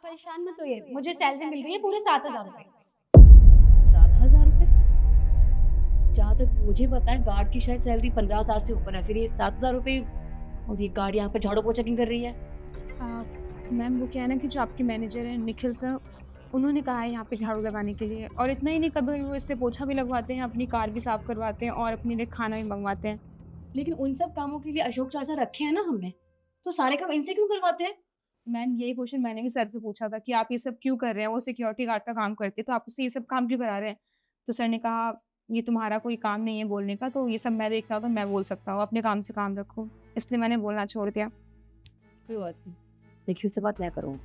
परेशान मत होइए, मुझे सैलरी मिल गई है पूरे 7,000 रुपए। 7,000 रुपये? जहाँ तक मुझे पता है गार्ड की शायद सैलरी 15,000 से ऊपर है, फिर ये 7,000 रुपये और ये गार्ड यहाँ पे झाड़ू पोछा क्यों कर रही है? अ, मैम वो क्या है ना कि जो आपके मैनेजर हैं निखिल सर, उन्होंने कहा है यहाँ पे झाड़ू लगाने के लिए और इतना ही नहीं कभी वो इससे पोछा भी लगवाते हैं, अपनी कार भी साफ करवाते हैं और अपने लिए खाना भी मंगवाते हैं। लेकिन उन सब कामों के लिए अशोक चाचा रखे हैं ना हमने, तो सारे काम इनसे क्यों करवाते हैं? मैम यही क्वेश्चन मैंने भी सर से पूछा था कि आप ये सब क्यों कर रहे हैं? वो सिक्योरिटी गार्ड का काम करते हैं, तो आप उससे ये सब काम क्यों करा रहे हैं? तो सर ने कहा, "ये तुम्हारा कोई काम नहीं है बोलने का, तो ये सब मैं देख रहा हूँ तो मैं बोल सकता हूँ, अपने काम से काम रखो।" इसलिए मैंने बोलना छोड़ दिया। कोई बात नहीं, निखिल से बात मैं करूँ।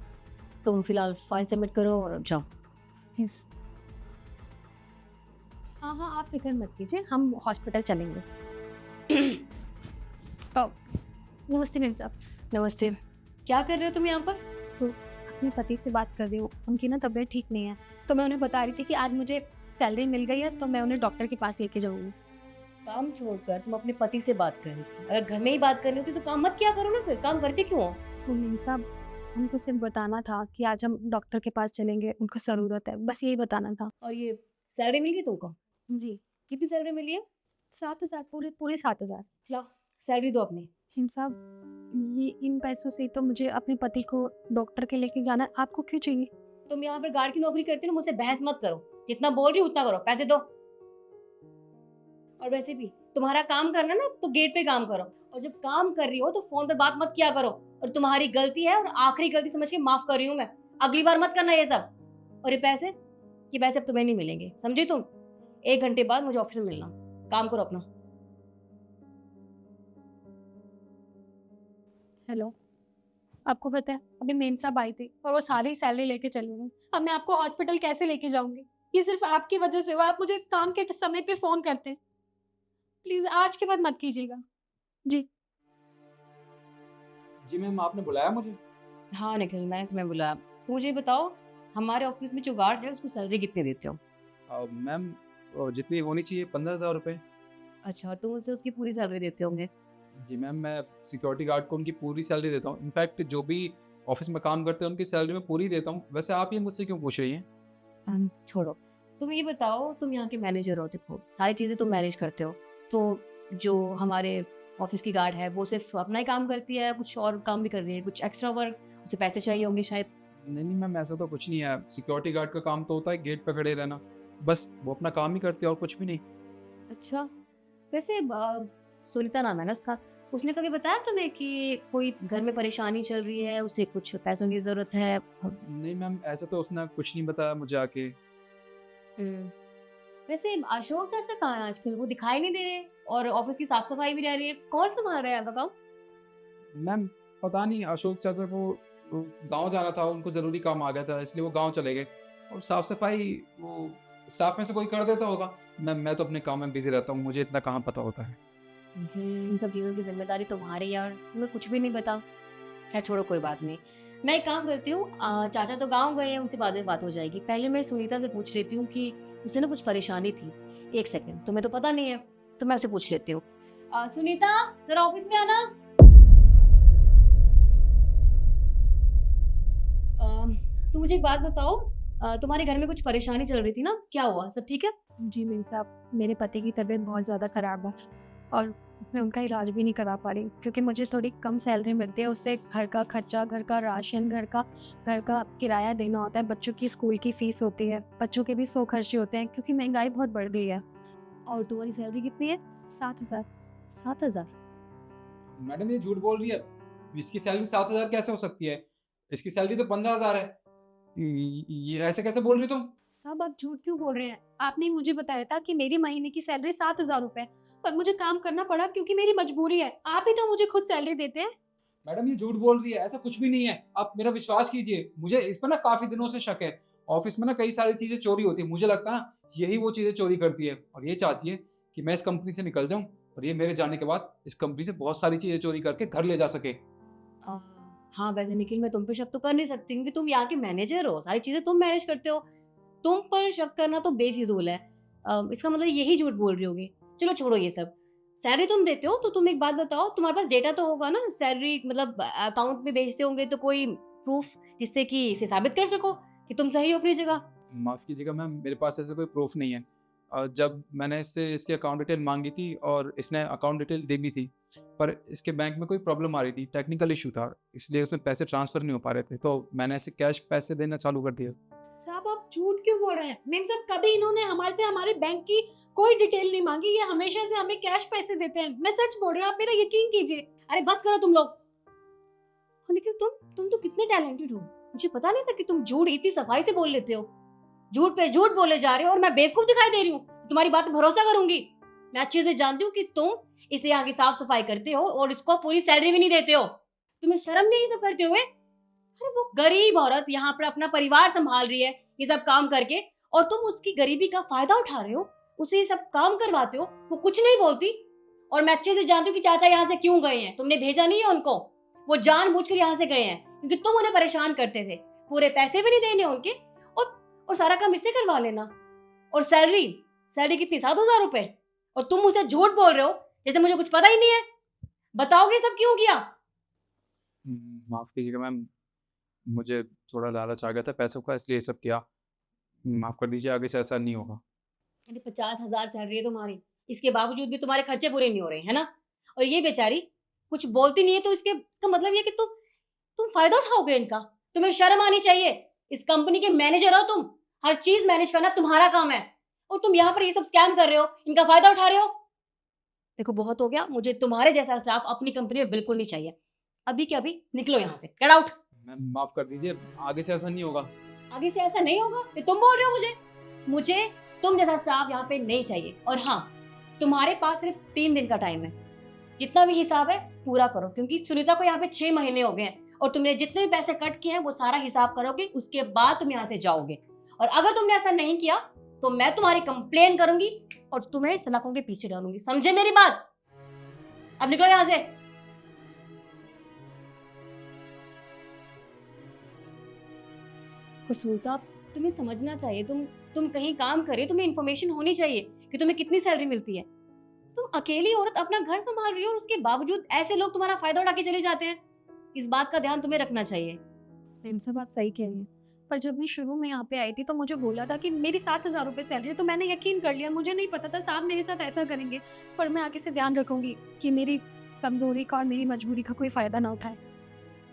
तुम फिलहाल फाइल सबमिट करो और जाओ। यस। हाँ, हाँ, आप फ़िक्र मत कीजिए, हम हॉस्पिटल चलेंगे। ओह! नमस्ते मेम साहब। नमस्ते। क्या कर रहे हो तुम यहाँ पर? तो अपने पति से बात कर रही हूँ, उनकी ना तबीयत ठीक नहीं है, तो मैं उन्हें बता रही थी कि आज मुझे सैलरी मिल गई है, तो मैं उन्हें डॉक्टर के पास लेके जाऊँगी। काम छोड़कर तुम अपने पति से बात कर रही थी। अगर घर में ही बात करनी होती तो काम मत किया करो ना, फिर काम करते क्यों हो? तो मेम साहब, उनको सिर्फ बताना था कि आज हम डॉक्टर के पास चलेंगे, उनको ज़रूरत है, बस यही बताना था। और ये सैलरी मिल गई तुमको? जी, कितनी सैलरी मिली है? 7,000 पूरे 7,000। लाओ, सैलरी दो अपनी। मेम साहब, ये इन पैसों से तो मुझे अपने पति को डॉक्टर के लेके जाना है, आपको क्यों चाहिए? तुम यहाँ पर गार्ड की नौकरी करती हो ना, मुझसे बहस मत करो। जितना बोल रही हो उतना करो, पैसे दो। और वैसे भी तुम्हारा काम करना ना तो गेट पे काम करो, और जब काम कर रही हो तो फोन पर बात मत किया करो। और तुम्हारी गलती है और आखिरी गलती समझ के माफ कर रही हूँ मैं। अगली बार मत करना ये सब। और ये पैसे अब तुम्हें नहीं मिलेंगे, समझी तुम? 1 घंटे बाद मुझे ऑफिस में मिलना। काम करो अपना। हेलो, आपको पता है, अभी मेम साहब आई थी और वो सारी सैलरी लेके चली गई। अब मैं आपको हॉस्पिटल कैसे लेके जाऊँगी? ये सिर्फ़ आपकी वजह से हुआ, आप मुझे काम के समय पे फ़ोन करते हैं। प्लीज़ आज के बाद मत कीजिएगा। जी। जी मैम, आपने बुलाया मुझे? हाँ निखिल, मैंने तुम्हें बुलाया। तो मुझे ये बताओ, हमारे ऑफिस में जो गार्ड है उसको सैलरी कितनी देते हो? मैम जितनी होनी चाहिए 15,000 रुपये। अच्छा, तुम उसे उसकी पूरी सैलरी देते होंगे। जी मैम, मैं सिक्योरिटी गार्ड को उनकी पूरी सैलरी देता हूँ। इनफैक्ट जो भी ऑफिस में काम करते हैं उनकी सैलरी मैं पूरी देता हूँ। वैसे आप ये मुझसे क्यों पूछ रही हैं? छोड़ो। तुम ये बताओ, तुम यहाँ के मैनेजर हो, देखो सारी चीज़ें तुम मैनेज करते हो। तो जो हमारे ऑफिस की गार्ड है वो सिर्फ़ अपना ही काम करती है, कुछ और काम भी कर रही है, कुछ एक्स्ट्रा वर्क, उसे पैसे चाहिए होंगे शायद। नहीं, नहीं मैम, ऐसा तो कुछ नहीं है। सिक्योरिटी गार्ड का काम तो होता है गेट पे खड़े रहना। बस वो अपना काम ही करते हैं और कुछ भी नहीं। अच्छा, वैसे सुनीता नाम है ना उसका, उसने कभी बताया तुम्हें कि कोई घर में परेशानी चल रही है, उसे कुछ पैसों की ज़रूरत है? नहीं मैम, ऐसा तो उसने कुछ नहीं बताया मुझे आके। हुँ। वैसे अशोक कैसा कहाँ है आजकल? वो दिखाई नहीं दे रहे और ऑफिस की साफ-सफाई भी रह रही है। कौन सँभाल रहा है यहाँ का काम? मैम पता नहीं, अशोक चाचा को गाँव जाना था, उनको ज़रूरी काम आ गया था इसलिए वो गाँव चले गए। और साफ-सफाई वो स्टाफ में से कोई कर देता होगा। मैं तो अपने काम में बिज़ी रहता हूँ, मुझे इतना कहाँ पता होता है। इन सब चीज़ों की ज़िम्मेदारी तुम्हारी है और तुम्हें कुछ भी नहीं पता। खैर छोड़ो, कोई बात नहीं। मैं एक काम करती हूँ, चाचा तो गाँव गए हैं, उनसे बाद में बात हो जाएगी। पहले मैं सुनीता से पूछ लेती हूँ कि उसे ना कुछ परेशानी थी। 1 सेकंड, तुम्हें तो पता नहीं है, तो मैं उससे पूछ लेती हूँ। सुनीता, ज़रा ऑफिस में आना। तुम मुझे एक बात बताओ, तुम्हारे घर में कुछ परेशानी चल रही थी ना, क्या हुआ? सब ठीक है? जी मेम साहब, मेरे पति की तबीयत बहुत ज़्यादा ख़राब है और मैं उनका इलाज भी नहीं करा पा रही क्योंकि मुझे थोड़ी कम सैलरी मिलती है, उससे घर का खर्चा, घर का राशन, घर का किराया देना होता है, बच्चों की स्कूल की फ़ीस होती है, बच्चों के भी 100 खर्चे होते हैं क्योंकि महँगाई बहुत बढ़ गई है। और तुम्हारी सैलरी कितनी है? 7,000। 7,000? मैडम ये झूठ बोल रही है। इसकी सैलरी 7,000 कैसे हो सकती है? इसकी सैलरी तो 15,000 है। ये ऐसे कैसे बोल रही हो तुम? साहब आप झूठ क्यों बोल रहे हैं? आपने मुझे बताया था कि मेरी महीने की सैलरी 7,000 रुपए है, पर मुझे काम करना पड़ा क्योंकि मेरी मजबूरी है। आप ही तो मुझे खुद सैलरी देते हैं। मैडम ये झूठ बोल रही है, ऐसा कुछ भी नहीं है। आप मेरा विश्वास कीजिए, मुझे इस पर ना काफ़ी दिनों से शक है। ऑफ़िस में ना कई सारी चीज़ें चोरी होती हैं। मुझे लगता है ना यही वो चीज़ें चोरी करती है और ये चाहती है कि मैं इस कंपनी से निकल जाऊँ और ये मेरे जाने के बाद इस कंपनी से बहुत सारी चीज़ें चोरी करके घर ले जा सके। अ, हाँ, वैसे निखिल मैं तुम पे शक तो कर नहीं सकती क्योंकि तुम यहाँ के मैनेजर हो, सारी चीज़ें तुम मैनेज करते हो। तुम पर शक करना तो बेफिज़ूल है। इसका मतलब यही झूठ बोल रही होगी। चलो छोड़ो ये सब। सैलरी तुम देते हो तो तुम एक बात बताओ, तुम्हारे पास डेटा तो होगा ना, सैलरी मतलब अकाउंट में भेजते होंगे तो कोई प्रूफ जिससे कि इसे साबित कर सको कि तुम सही हो अपनी जगह? माफ़ कीजिएगा मैम, मेरे पास ऐसा कोई प्रूफ नहीं है। जब मैंने इससे इसकी अकाउंट डिटेल मांगी थी और इसने अकाउंट डिटेल दे भी थी, पर इसके बैंक में कोई प्रॉब्लम आ रही थी, टेक्निकल इशू था, इसलिए उसमें पैसे ट्रांसफ़र नहीं हो पा रहे थे, तो मैंने ऐसे कैश पैसे देना चालू कर दिया। साहब आप झूठ क्यों बोल रहे हैं? मेम साहब कभी इन्होंने हमारे से हमारे बैंक की कोई डिटेल नहीं मांगी, ये हमेशा से हमें कैश पैसे देते हैं। मैं सच बोल रही हूँ, आप मेरा यकीन कीजिए। अरे बस करो तुम लोग। और निखिल तुम तो कितने टैलेंटेड हो, मुझे पता नहीं था कि तुम झूठ इतनी सफाई से बोल लेते हो। झूठ पे झूठ बोले जा रहे हो और मैं बेवकूफ दिखाई दे रही हूँ? तुम्हारी बात पे भरोसा करूंगी? मैं अच्छे से जानती हूँ कि तुम इसे यहाँ की साफ सफाई करते हो और इसको पूरी सैलरी भी नहीं देते हो। तुम्हें शर्म नहीं ये सब करते हुए? अरे वो गरीब औरत यहाँ पर अपना परिवार संभाल रही है ये सब काम करके, और तुम उसकी गरीबी का फायदा उठा रहे हो, उसे ये सब काम करवाते हो, वो कुछ नहीं बोलती। और मैं अच्छे से जानती हूँ कि चाचा यहाँ से क्यों गए हैं, तुमने भेजा नहीं है उनको, वो जानबूझकर यहाँ से गए हैं क्योंकि तुम उन्हें परेशान करते थे। पूरे पैसे भी नहीं देने उनके, और सारा काम इससे करवा लेना। और सैलरी कितनी? 7,000 रुपए, और तुम मुझसे झूठ बोल रहे हो जैसे मुझे कुछ पता ही नहीं है। बताओगे सब क्यों किया? माफ़ कीजिएगा मैम, मुझे थोड़ा लालच आ गया था पैसों का, इसलिए ये सब किया। माफ़ कर दीजिए, आगे से ऐसा नहीं होगा। अरे 50,000 सैलरी है तुम्हारी, इसके बावजूद भी तुम्हारे खर्चे पूरे नहीं हो रहे है ना? और ये बेचारी कुछ बोलती नहीं है, तो इसका मतलब ये कि तुम फायदा उठाओगे इनका। तुम्हें शर्म आनी चाहिए। इस कंपनी के मैनेजर हो तुम, हर चीज मैनेज करना तुम्हारा काम है, और तुम यहाँ पर ये सब स्कैम कर रहे हो, इनका फायदा उठा रहे हो। देखो बहुत हो गया, मुझे तुम्हारे जैसा स्टाफ अपनी कंपनी में बिल्कुल नहीं चाहिए। अभी के अभी निकलो यहाँ से, गेट आउट। मैम माफ़ कर दीजिए, आगे से ऐसा नहीं होगा। आगे से ऐसा नहीं होगा ये तुम बोल रहे हो? मुझे तुम जैसा स्टाफ यहाँ पे नहीं चाहिए। और हाँ, तुम्हारे पास सिर्फ 3 दिन का टाइम है, जितना भी हिसाब है पूरा करो, क्योंकि सुनीता को यहाँ पे 6 महीने हो गए हैं और तुमने जितने भी पैसे कट किए हैं वो सारा हिसाब करोगे, उसके बाद तुम यहाँ से जाओगे। और अगर तुमने ऐसा नहीं किया तो मैं तुम्हारी कंप्लेन करूंगी और तुम्हें सलाखों के पीछे डालूंगी, समझे मेरी बात? अब निकलो यहाँ से। सुनीता तुम्हें समझना चाहिए, तुम कहीं काम करे, तुम्हें इन्फॉर्मेशन होनी चाहिए कि तुम्हें कितनी सैलरी मिलती है। तुम अकेली औरत अपना घर संभाल रही हो और उसके बावजूद ऐसे लोग तुम्हारा फायदा उठा के चले जाते हैं। इस बात का ध्यान तुम्हें रखना चाहिए। मेम साहब आप सही कह रही हैं, पर जब मैं शुरू में यहाँ पे आई थी तो मुझे बोला था कि मेरी 7,000 रुपये सैलरी है, तो मैंने यकीन कर लिया। मुझे नहीं पता था साहब मेरे साथ ऐसा करेंगे, पर मैं आगे से ध्यान रखूंगी कि मेरी कमजोरी का और मेरी मजबूरी का कोई फायदा ना उठाए।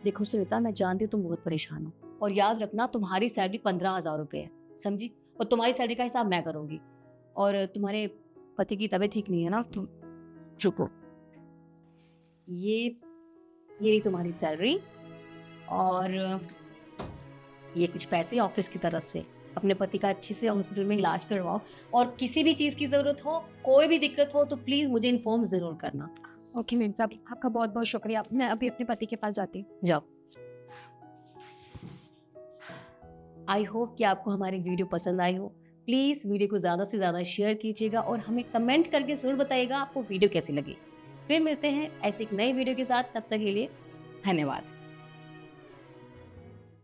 देखो सुनीता, मैं जानती हूँ तुम बहुत परेशान हो, और याद रखना तुम्हारी सैलरी 15,000 रुपये है, समझी? और तुम्हारी सैलरी का हिसाब मैं करूंगी। और तुम्हारे पति की तबीयत ठीक नहीं है ना? तुम रुको, ये रही तुम्हारी सैलरी, और ये कुछ पैसे ऑफिस की तरफ से। अपने पति का अच्छे से हॉस्पिटल में इलाज करवाओ, और किसी भी चीज़ की ज़रूरत हो, कोई भी दिक्कत हो तो प्लीज़ मुझे इन्फॉर्म ज़रूर करना। ओके मेम साहब, आपका बहुत बहुत शुक्रिया। मैं अभी अपने पति के पास जाती हूँ। जाओ। आई होप कि आपको हमारी वीडियो पसंद आई हो। प्लीज़ वीडियो को ज़्यादा से ज़्यादा शेयर कीजिएगा और हमें कमेंट करके ज़रूर बताइएगा आपको वीडियो कैसी लगी। फिर मिलते हैं ऐसी एक नई वीडियो के साथ, तब तक के लिए धन्यवाद।